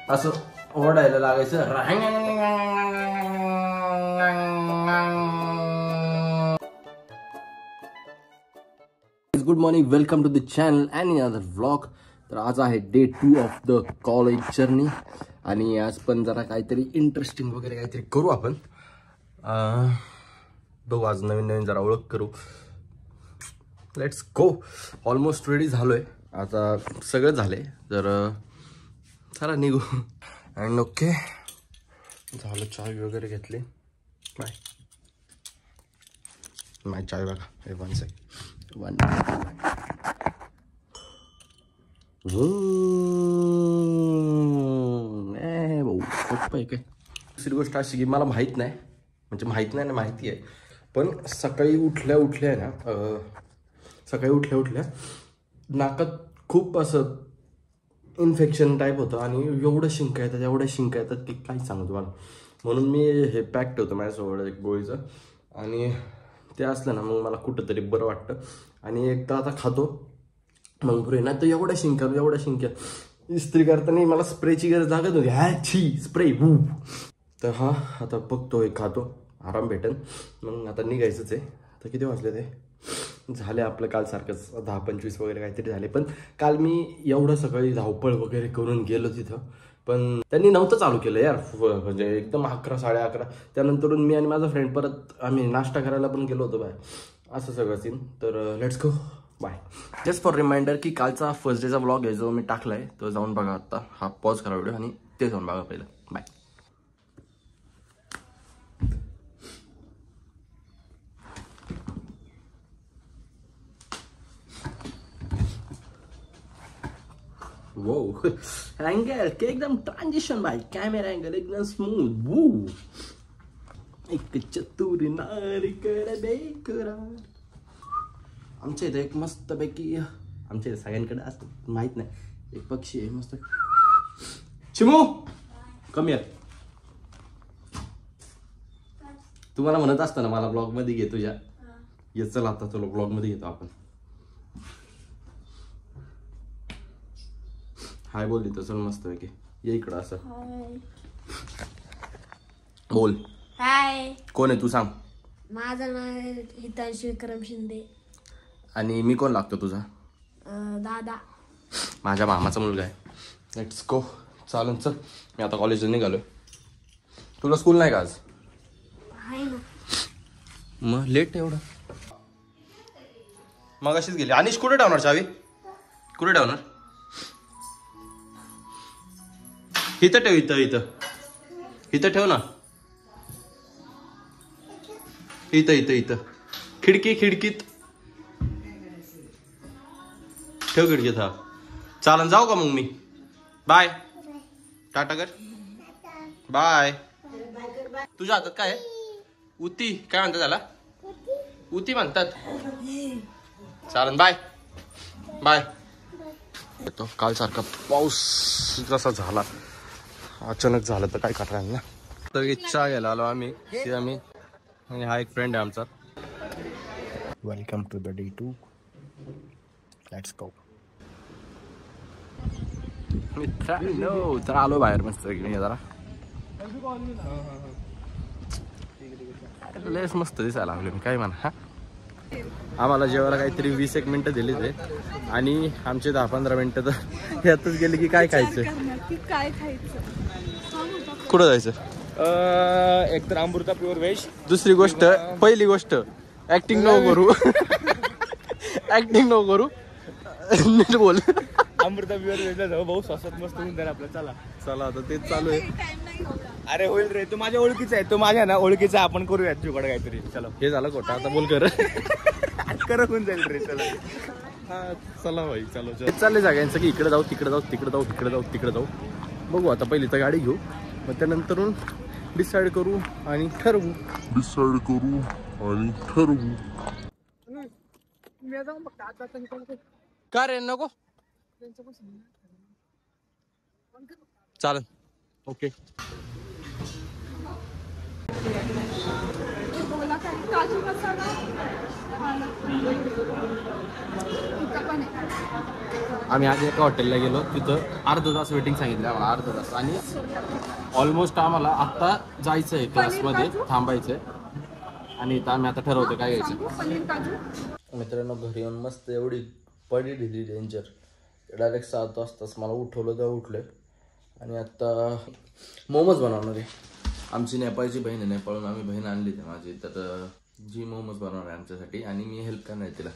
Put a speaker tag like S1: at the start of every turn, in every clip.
S1: असं ओरडायला लागायचं. Good morning, welcome to the channel आणि अदर व्लॉग. तर आज आहे day 2 of the college journey आणि आज पण जरा काहीतरी इंटरेस्टिंग वगैरे काहीतरी करू आपण. बघू, आज नवीन नवीन जरा ओळख करू. Let's go. ऑलमोस्ट रेडी झालोय, आता सगळं झाले. तर चला निघू. अँड ओके झालं, चाय वगैरे घेतली. बाय. माय चाय बघा, हे 1 सेकंड 1 भाऊ पप्पा आहे काय. दुसरी गोष्ट अशी की मला माहीत नाही, म्हणजे माहीत नाही ना, माहिती आहे. पण सकाळी उठल्या उठल्या ना, सकाळी उठल्या उठल्या नाकात खूप असं इन्फेक्शन टाईप होतं आणि एवढं शिंका येतात, एवढ्या शिंका येतात की काही सांगू तुम्हाला. म्हणून मी हे पॅक ठेवतो माझ्यासोबत एक गोळीचं, आणि ते असलं ना मग मला कुठंतरी बरं वाटतं. आणि एक तर आता खातो मग पुरे, नाही तर एवढ्या शिंक्या इस्त्री करताना मला स्प्रेची गरज लागत होती. छी स्प्रे बू. तर हा आता बघतो, हे खातो, आराम भेटेल. मग आता निघायचंच आहे. तर किती वाजले ते झाले आपलं काल सारखंच 10-25 वगैरे काहीतरी झाले. पण काल मी एवढं सकाळी धावपळ वगैरे करून गेलो तिथं, पण त्यांनी नव्हतं चालू केलं यार. म्हणजे एकदम 11-11:30 त्यानंतरून मी आणि माझा फ्रेंड परत आम्ही नाश्ता करायला पण गेलो होतो बाहेर, असं सगळं सीन. तर let's go. Bye. Just for reminder की कालचा फर्स्ट डेचा व्लॉग आहे जो मी टाकलाय, तो जाऊन बघा. आता हा पॉज करा व्हिडिओ आणि ते जाऊन बघा पहिलं. बाय. वो एंगल के एकदम ट्रांजिशन भाई, कॅमेरा अँगल एकदम स्मूथ. वू एक चतुर नारी कर बेकरार. आमच्या इथं एक मस्त पैकी, आमच्या इथं सगळ्यांकडे असतं माहित नाही, एक पक्षी आहे मस्त. चिमू कमी आहे. तुम्हाला म्हणत असतं ना मला ब्लॉग मध्ये घे तुझ्या. ये चल आता तुला ब्लॉग मध्ये घेतो आपण. हाय बोल देतो, चल मस्त पैकी. ये इकडं असं बोल.
S2: हाय.
S1: कोण आहे तू सांग.
S2: माझं नाव हितांशु विक्रम शिंदे.
S1: आणि मी कोण लागतो तुझा?
S2: दादा.
S1: माझ्या मामाचा मुलगा आहे. Let's go. चालन चल, मी आता कॉलेजला निघालोय. तुला स्कूल नाही का आज?
S2: आहे ना.
S1: मग लेट एवढं. मग अशीच गेली. अनिश कुठे ठेवणार चावी? कुठे ठेवणार? इथं ठेव, इथं ठेव ना. इथं खिडकीत ठेव, खिडकीत. हा चालन, जाऊ का मग मी? बाय. टाटा कर. बाय. तुझ्या हातात काय आहे? उती काय म्हणतात त्याला? उती म्हणतात. चालन, बाय बाय. तो काल सारखा पाऊस जसा झाला, अचानक झालं तर काय करणार ना. तर इच्छा घ्यायला आलो आम्ही आणि हा एक फ्रेंड आहे आमचा. Welcome to the day 2. Let's go. मित्रांनो तर आलो बाहेर मस्त जरा. लयच मस्त दिसायला लागलो मी, काय म्हणा. आम्हाला जेवायला काहीतरी 20-1 मिनिटं दिली ते, आणि आमचे 10-15 मिनिटं तर यातच गेले की काय खायचं. कुठं जायचं?
S3: एक तर अमृता प्युअर व्हेज.
S1: दुसरी गोष्ट, पहिली गोष्ट ऍक्टिंग नको करू नीट बोल.
S3: अमृता प्युअर व्हेजला जाऊ भाऊ, स्वस्तात मस्त होऊन जाईल आपलं. चला
S1: आता तेच चालू आहे.
S3: अरे होईल रे, तू माझ्या ओळखीचा आहे, तो माझ्या ना ओळखीचा. आपण करूयात जुगाड काहीतरी. चला,
S1: हे झालं खोटा, आता बोल कर.
S3: होऊन जाईल रे. चला
S1: हा चला भाई, चालू चाललंय सगळ्यांचं की इकडे जाऊ तिकडे जाऊ. बघू आता, पहिली तर गाडी घेऊ, मग त्यानंतर डिसाईड करू आणि ठरवू. का रे नको? चालेल, ओके.
S4: काजू मसाला
S1: आम्ही आज एका हॉटेलला गेलो, तिथं अर्धा तास वेटिंग सांगितलं आम्हाला, अर्धा तास. आणि ऑलमोस्ट आम्हाला आत्ता जायचं आहे क्लासमध्ये, थांबायचं आहे. आणि इथं आम्ही आता ठरवतो काय घ्यायचं. मित्रांनो घरी येऊन मस्त एवढी पडी दिली डेंजर, डायरेक्ट 7 वाजताच मला उठवलं, तेव्हा उठलं. आणि आत्ता मोमोज बनवणार आहे. आमची नेपाळची बहीण आहे, नेपाळून आम्ही बहीण आणली ते माझी, तर जी मोमोज बनवणार आहे आमच्यासाठी आणि मी हेल्प करणार आहे तिला.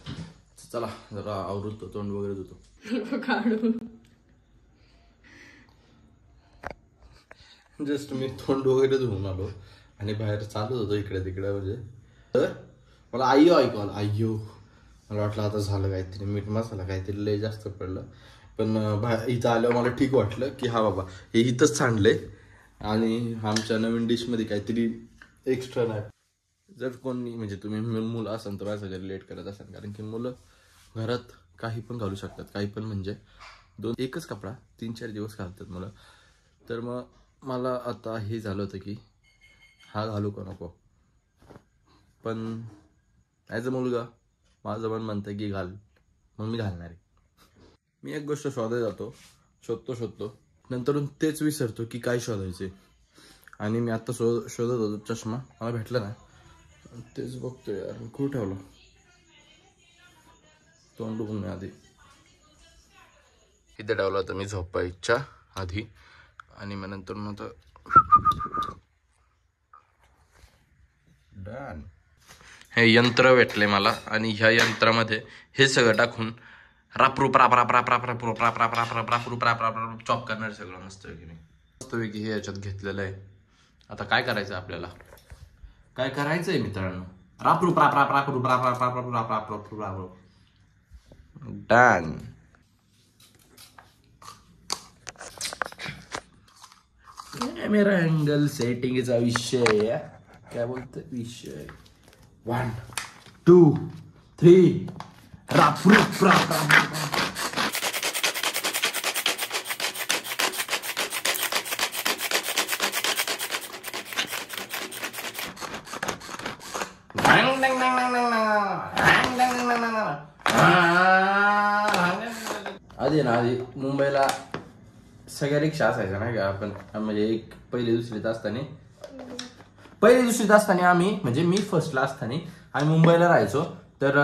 S1: चला जरा आवृत्तो, तोंड वगैरे धुतो. जस्ट मी तोंड वगैरे धुवून आलो आणि बाहेर चालत होतो इकडे तिकडे. म्हणजे तर मला आय्यो ऐकू आलं, आय्यो. मला वाटलं आता झालं काहीतरी, मीठ मसाला काहीतरी लय जास्त पडलं. पण इथं आल्यावर मला ठीक वाटलं की हा बाबा हे इथंच सांडले आणि आमच्या नवीन डिशमध्ये काहीतरी एक्स्ट्रा नाही. जर कोणी म्हणजे तुम्ही मुलं असाल तर माझं रिलेट करत असाल, कारण की मुलं घरात काही पण घालू शकतात, काही पण म्हणजे एकच कपडा 3-4 दिवस घालतात मुलं. तर मग मला आता हे झालं होतं की हा घालू का नको. पण ॲज अ मुलगा माझं मन म्हणतं की घाल, मग मी घालणार आहे. मी एक गोष्ट शोधायला जातो, शोधतो नंतर तेच विसरतो की काय शोधायचे. आणि मी आता शोधत होतो चष्मा, मला भेटला ना, तेच बघतोय यार मी कुठं ठेवलं. तोंड डुबून आधी इथे ठेवला होता मी झोपायच्या आधी. आणि मग नंतर मग डन. हे यंत्र भेटले मला आणि ह्या यंत्रामध्ये हे सगळं टाकून रापरूप चॉप करणार सगळं मस्तपैकी हे याच्यात घेतलेलं आहे. आता काय करायचं आपल्याला, काय करायचंय मित्रांनो, रापरूप डन. कॅमेरा अँगल सेटिंगचा विषय, काय बोलतो विषय. 1 2 3 रापरूप आधी ना, आधी मुंबईला सगळ्या रिक्षा असायच्या नाही का. आपण म्हणजे एक पहिली दुसरीत असताना आम्ही, म्हणजे मी फर्स्टला असताना आम्ही मुंबईला राहायचो. तर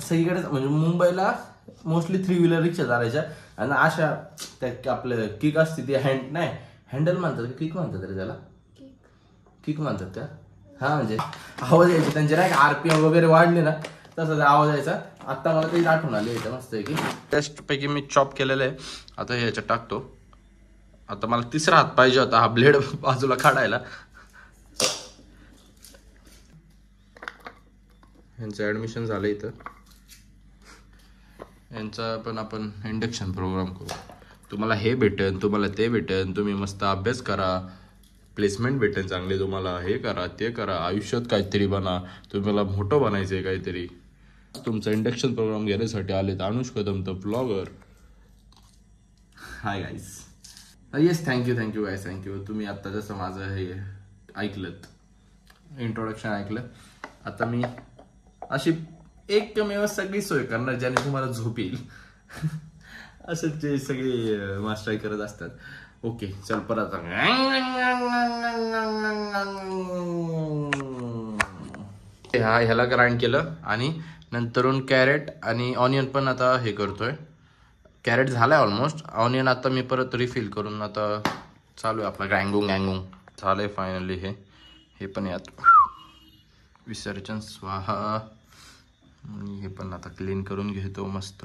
S1: सगळीकडे म्हणजे मुंबईला मोस्टली 3 व्हीलर रिक्षा चालायच्या. आणि अशा त्या आपलं किक असते ती हँडल म्हणतात, किक म्हणतात रे त्याला, किक म्हणतात त्या. हा म्हणजे आवाज यायचे त्यांचे नाही का, RPM वगैरे वाढले ना तसा आवाज यायचा. आता मला काही आठवण आली याच्या मस्त आहे की टेस्ट पैकी मी चॉप केलेलं आहे. आता हे याच्यात टाकतो. आता मला 3रा हात पाहिजे होता हा ब्लेड बाजूला काढायला. यांचं ऍडमिशन झालं इथं, यांचा पण आपण इंडक्शन प्रोग्राम करू. तुम्हाला हे भेटेन, तुम्हाला ते भेटेन, तुम्ही मस्त अभ्यास करा, प्लेसमेंट भेटेन चांगले तुम्हाला, हे करा ते करा, आयुष्यात काहीतरी बना, तुम्हाला मोठं बनायचंय काहीतरी. तुमचा इंडक्शन प्रोग्राम घेण्यासाठी आले तर Anushka Kadam the blogger. Hi guys. Yes, thank you guys, thank you. तुम्ही आता जसं माझं हे ऐकलं, इंट्रोडक्शन ऐकलं, आता मी अशी एकमेव सगळी सोय करणार ज्याने तुम्हाला झोप येईल. असं जे सगळे मास्टर करत असतात. ओके चल परत. ह्याला ग्राइंड केलं आणि नंतरून कॅरेट आणि ऑनियन पण आता हे करतोय. कॅरेट झालाय ऑलमोस्ट, ऑनियन आता मी परत रिफिल करून आता चालू आहे आपला गँगुंग झालंय फायनली. हे पण यात विसर्जन स्वाहा. हे पण आता क्लीन करून घेतो मस्त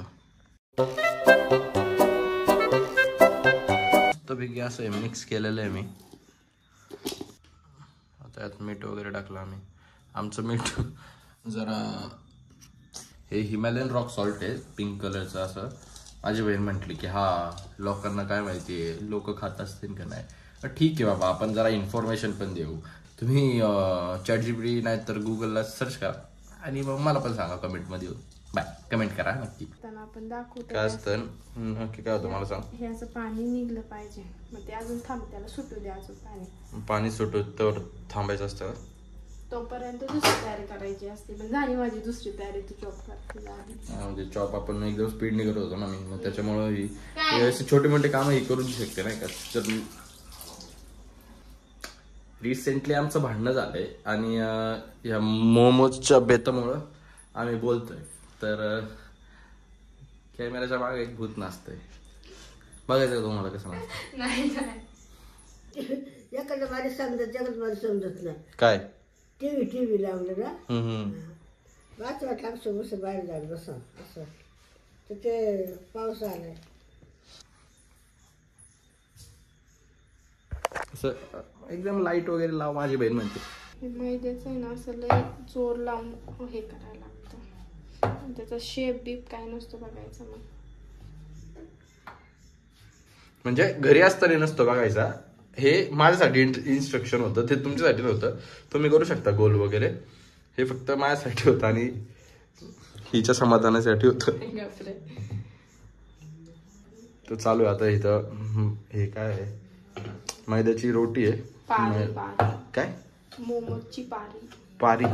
S1: पैकी. असं आहे मिक्स केलेलं आहे मी. आता यात मीठ वगैरे टाकलं आम्ही. आमचं मीठ जरा हे हिमालयन रॉक सॉल्ट आहे, पिंक कलरचं. असं माझी बहीण म्हटली की हा लोकांना काय माहिती आहे, लोक खात असतील का नाही. ठीक आहे बाबा, आपण जरा इन्फॉर्मेशन पण देऊ. तुम्ही ChatGPT नाही तर गुगलला सर्च करा आणि मग मला पण सांगा कमेंटमध्ये. बाय, कमेंट करा नक्की.
S2: आपण दाखवतो
S1: काय असतं नक्की, काय होतं मला सांग.
S2: हे असं पाणी निघलं पाहिजे, मग ते अजून थांब, त्याला सुटू द्या अजून पाणी.
S1: पाणी सुटू तर थांबायचं असतं.
S2: तोपर्यंत दुसरी तयारी करायची असते. पण झाली माझी दुसरी तयारी, तू चॉप करते आधीच.
S1: म्हणजे चॉप आपण एकदम स्पीडने करत होतो ना मी, मग त्याच्यामुळे असे छोटे मोठे काम ही करू शकते नाही का. तर रिसेंटली आमचं भांडणं झालंय आणि या मोमोजच्या बेतामुळं आम्ही बोलतोय. तर कॅमेऱ्याच्या मागे एक भूत नाचतंय, बघायचं का तुम्हाला कसं नाचतं?
S2: नाही
S4: एखादं माझ्या समजत जगत मला समजत नाही.
S1: काय
S4: टीव्ही लावलं ना, वाच वाटलं आमचं बस बाहेर जायला बसा असं, तर ते पाऊस आलाय
S1: असं एकदम लाईट वगैरे लाव, माझी बहीण म्हणते.
S2: मैद्याचं आहे ना असं लय जोर लावून हे करायला लागतं, त्याचा शेप बीप काय नसतो बघायचा. मग
S1: म्हणजे घरी असताना नसतो बघायचा, हे माझ्यासाठी इन्स्ट्रक्शन होतं, ते तुमच्यासाठी नव्हतं. तुम्ही करू शकता गोल वगैरे, हे फक्त माझ्यासाठी होतं आणि हिच्या समाधानासाठी होतं. तर चालू आहे आता इथं. हे काय आहे, मैद्याची रोटी आहे. काय
S2: मोमोजची
S1: पारी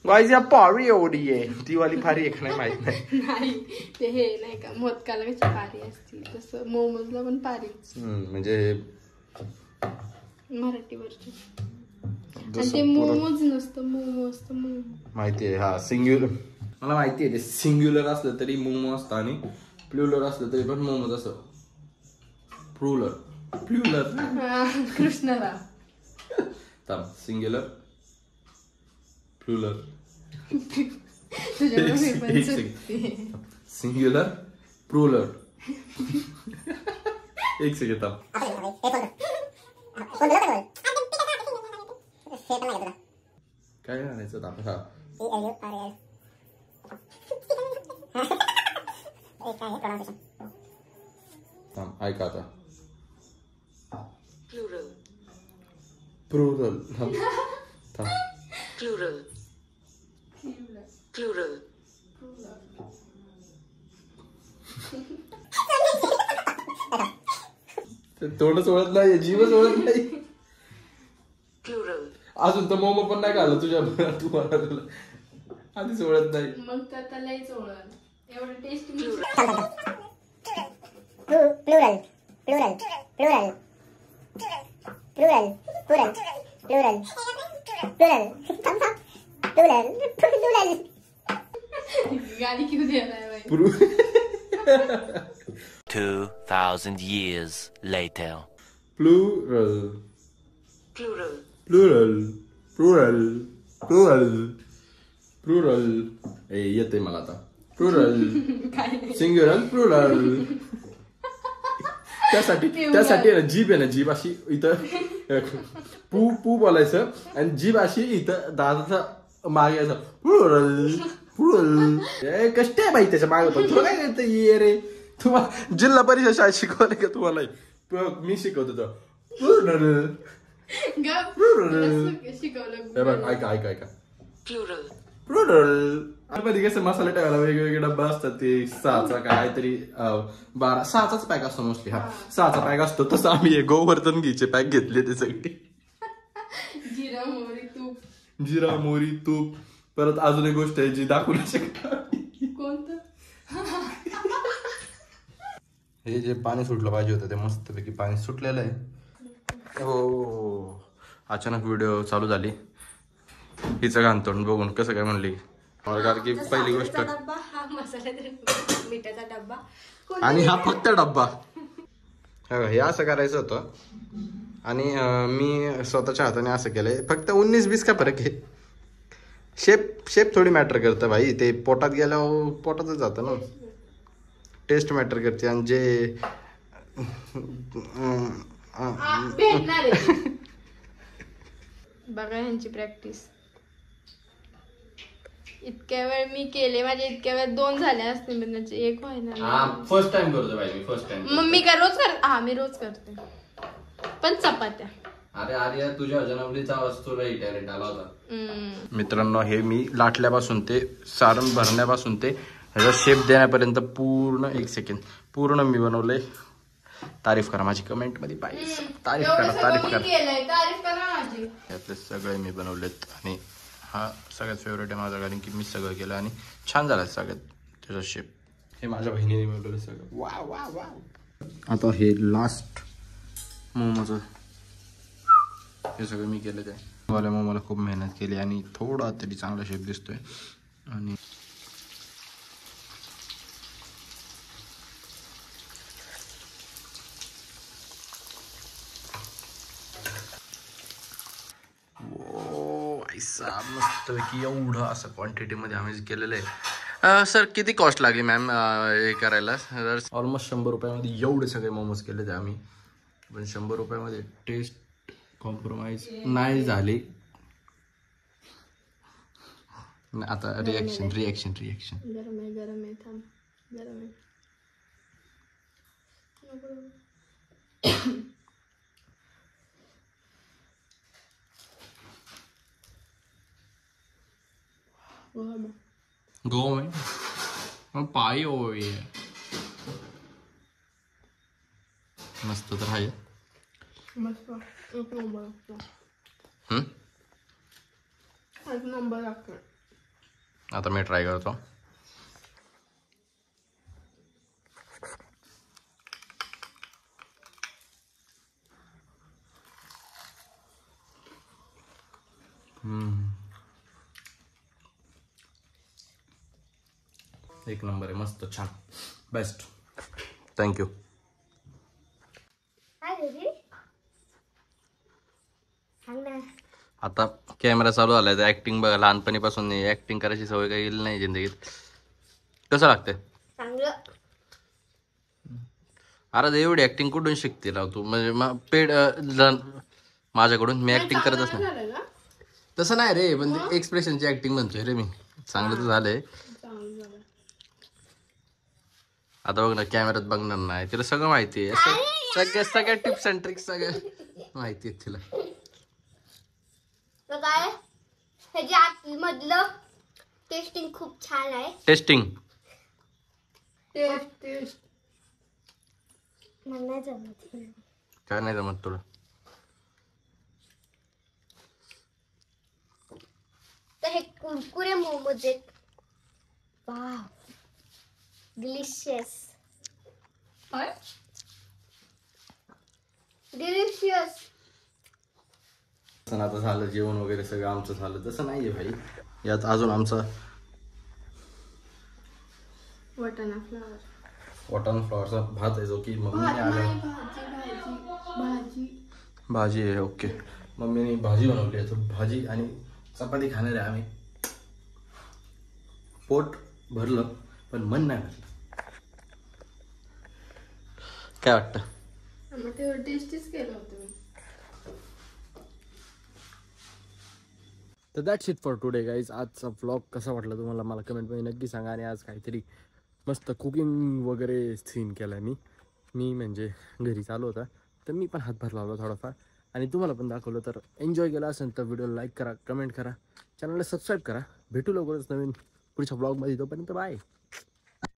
S1: गाईज, पारी एवढी आहे, ती वाली पारी एक नाही माहित नाही.
S2: नाही ते हे नाही का मोदकाला कशी पारी असती तसं मोमोजला पण पारी.
S1: म्हणजे
S2: मराठीवरची. आणि ते मोमोज नसतं, मोमो असतं. मोमो
S1: माहिती आहे, हा सिंग्युलर मला माहिती आहे. ते सिंग्युलर असलं तरी मोमो असतं आणि प्लुलर असलं तरी पण मोमोज असं. प्लुलर कृष्णराव सिंग्युलर प्लुलर सिंग्युलर प्लुलर. एक सेकंड काय म्हणायचं आपण. हा ऐका आता. प्लुरल प्लुरल तोंडच ओळख नाही, जीवच ओळख नाही. अजून तर मोमो पण नाही खाल्लं तुझ्या तुम्हाला, आधीच ओळख नाही.
S2: मग तर लयच ओळख एवढं test.
S5: Plural plural plural plural plural plural plural plural plural.
S2: गाली क्यों दे रहा है भाई.
S6: 2000 years later.
S1: Plural. Plural. Plural. Plural. Plural. येते मला आता. Plural. Singular. Plural. त्यासाठी ना जीभ आहे ना, जीभ अशी इथं पू पू बोलायचं आणि जीभ अशी इथं दादाचा मागे असं प्लुरल प्लुरल. कष्ट आहे बाई त्याच्या मागे, पण तुला काय येतं ये रे. तुम्हाला जिल्हा परिषद शाळेत शिकवलं का तुम्हाला? मी शिकवतो प्लुरल प्लुरल. ऐका ऐका ऐका प्लुरल. मध्ये कसं मसाला टाकायला वेगवेगळे डब्बा असतात, ते 6चा काहीतरी 6चाच पॅक असतो मोस्टली. हा 6चा पॅक असतो, तसं आम्ही गोवर्धन घीचे पॅक घेतले ते सगळे. जिरा मोहरी तूप. परत अजून एक गोष्ट आहे जी दाखवू नाही शकत.
S2: कोणतं?
S1: हे जे पाणी सुटलं पाहिजे होतं ते मस्तपैकी पाणी सुटलेलं आहे. हो अचानक व्हिडिओ चालू झाली, हिचं घाणतोंड बघून कसं काय म्हणली. कारण की पहिली गोष्ट
S2: मिठाचा डब्बा
S1: आणि हा फक्त डब्बा. हे असं करायचं होतं आणि मी स्वतःच्या हाताने असं केलंय. फक्त 19-20 का फरक आहे. शेप थोडी मॅटर करतं भाई, ते पोटात गेल्यावर पोटातच जातं ना. टेस्ट मॅटर करते. आणि जे
S2: बघा यांची प्रॅक्टिस. इतक्या वेळ मी केले, माझे इतक्या वेळ 2 झाले असते, म्हणजे 1 व्हायला.
S1: फर्स्ट टाइम करतो भाई मी, फर्स्ट टाइम.
S2: मग मी काय रोज करते? हा मी रोज करते, पण चपात्या.
S1: अरे आर्या तुझ्या जन्मदिनाचा वस्तूला टॅलेंट आला होता. मित्रांनो, हे मी लाटल्यापासून ते सारण भरण्यापासून ते ह्याचा शेप देण्यापर्यंत पूर्ण 1 सेकंड पूर्ण मी बनवलंय. तारीफ करा माझी कमेंट मध्ये पाहिजे. तारीफ
S2: एवढं
S1: करा
S2: सगळं
S1: तारीफ
S2: मी
S1: करा.
S2: केलंय, तारीफ करा माझी.
S1: यातले सगळे मी बनवलेत आणि हा सगळ्यात फेवरेट आहे माझा, कारण की मी सगळं केलं आणि छान झालं सगळ्यात त्याचा शेप. हे माझ्या बहिणीने बनवलेलं सगळं. वा वा वा. आता हे लास्ट मोमोचं हे सगळं मी केलं. ते मला मोमोला खूप मेहनत केली आणि थोडा तरी चांगला शेप दिसतोय. आणि मस्तपैकी एवढं असं क्वांटिटीमध्ये आम्ही केलेलं आहे. सर किती कॉस्ट लागली मॅम हे करायला? ऑलमोस्ट 100 रुपयामध्ये एवढे सगळे मोमोज केले ते आम्ही. पण 100 रुपयामध्ये टेस्ट कॉम्प्रोमाइज नाही झाली. आता रिॲक्शन
S2: गरम आहे थांब. गरम आहे.
S1: गो में पाई हो है. मस्त तर आहे.
S2: मस्त एक नंबर लागतो.
S1: आता मी ट्राय करतो. एक नंबर आहे. मस्त छान बेस्ट. थँक्यू. आता कॅमेरा चालू झालाय तर ऍक्टिंग बघा. लहानपणीपासून ऍक्टिंग करायची सवय काही गेली नाही जिंदगीत. कसं लागतंय?
S5: चांगलं.
S1: अरे एवढी ऍक्टिंग कुठून शिकते राव तू? म्हणजे पेड माझ्याकडून मी ऍक्टिंग करतच नाही. तसं नाही रे, पण एक्सप्रेशनची ऍक्टिंग म्हणतोय रे मी. चांगलं तर झालंय. आता बघ ना कॅमेऱ्यात बघणार नाही, तिला सगळं माहिती आहे. सगळ्या टिप्स अँड ट्रिक्स सगळ्या माहिती आहेत तिला.
S5: तर काय ह्याच्या आतमधलं टेस्टिंग खूप छान आहे.
S1: टेस्टिंग
S2: टेस्ट
S5: मला नाही जमत.
S1: काय नाही जमत तुला?
S5: तर हे कुरकुरे मोमोज आहेत. Wow delicious. डिलिशियस.
S1: आता झालं जेवण वगैरे सगळं आमचं झालं. तसं नाहीये भाई, यात अजून आमचा
S2: वाटाणा फ्लावर.
S1: वाटाणा फ्लॉवरचा भात आहे जो की मम्मीने आल्या. भाजी आहे. ओके, मम्मीने भाजी बनवली आहे. तर भाजी आणि चपाती खाणार आहे आम्ही. पोट भरलं पण मन नाही भरलं. काय वाटतं?
S2: तेवढं टेस्टीच केलं होतं मी.
S1: तर that's it for today guys. आजचा व्लॉग कसा वाटला तुम्हाला मला कमेंटमध्ये नक्की सांगा. आणि आज काहीतरी मस्त कुकिंग वगैरे सीन केला मी म्हणजे घरी चालू होता तर मी पण हातभार लावला थोडाफार आणि तुम्हाला पण दाखवलं. तर एन्जॉय केला असेल तर व्हिडिओला लाईक करा, कमेंट करा, चॅनलला सबस्क्राईब करा. भेटू लवकरच नवीन पुढच्या व्लॉगमध्ये. तोपर्यंत बाय.